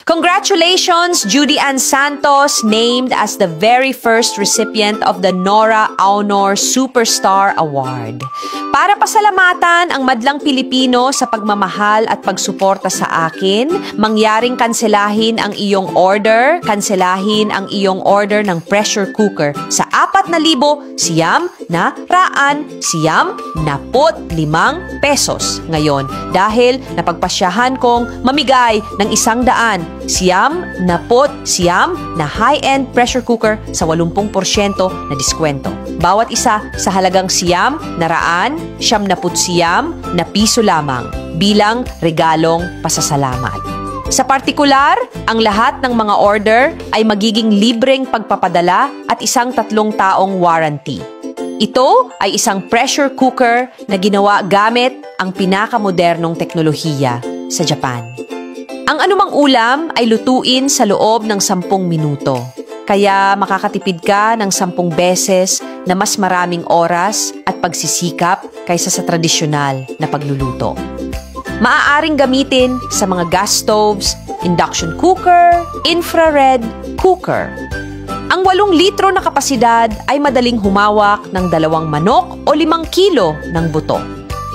Congratulations, Judy Ann Santos, named as the very first recipient of the Nora Aunor Superstar Award. Para pasalamatan ang madlang Pilipino sa pagmamahal at pagsuporta sa akin, mangyaring kanselahin ang iyong order ng pressure cooker sa 4,000 siyam na raan siyam naput 5 pesos ngayon dahil napagpasyahan kong mamigay ng 100 siyam naput siyam na high-end pressure cooker sa 80% na diskwento. Bawat isa sa halagang siyam na raan siyam naput siyam na piso lamang bilang regalong pasasalamat. Sa partikular, ang lahat ng mga order ay magiging libreng pagpapadala at isang 3 taong warranty. Ito ay isang pressure cooker na ginawa gamit ang pinakamodernong teknolohiya sa Japan. Ang anumang ulam ay lutuin sa loob ng 10 minuto. Kaya makakatipid ka ng 10 beses na mas maraming oras at pagsisikap kaysa sa tradisyonal na pagluluto. Maaaring gamitin sa mga gas stoves, induction cooker, infrared cooker. Ang 8 litro na kapasidad ay madaling humawak ng 2 manok o 5 kilo ng buto.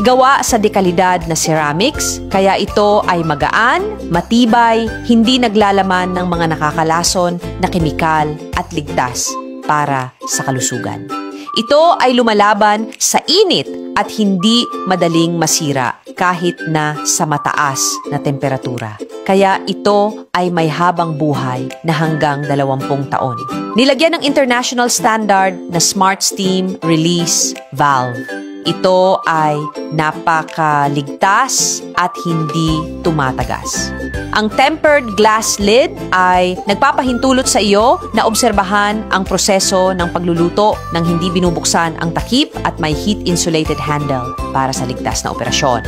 Gawa sa dekalidad na ceramics, kaya ito ay magaan, matibay, hindi naglalaman ng mga nakakalason na kemikal at ligtas para sa kalusugan. Ito ay lumalaban sa init at hindi madaling masira kahit na sa mataas na temperatura. Kaya ito ay may habang buhay na hanggang 20 taon. Nilagyan ng international standard na Smart Steam Release Valve. Ito ay napakaligtas at hindi tumatagas. Ang tempered glass lid ay nagpapahintulot sa iyo na obserbahan ang proseso ng pagluluto nang hindi binubuksan ang takip at may heat-insulated handle para sa ligtas na operasyon.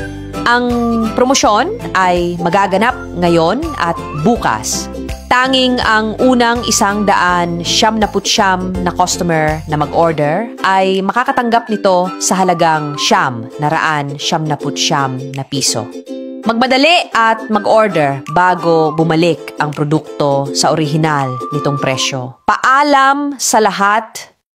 Ang promosyon ay magaganap ngayon at bukas. Tanging ang unang 100 siyam na customer na mag-order ay makakatanggap nito sa halagang siyam na raan siyam na piso. Magmadali at mag-order bago bumalik ang produkto sa orihinal nitong presyo. Paalam sa lahat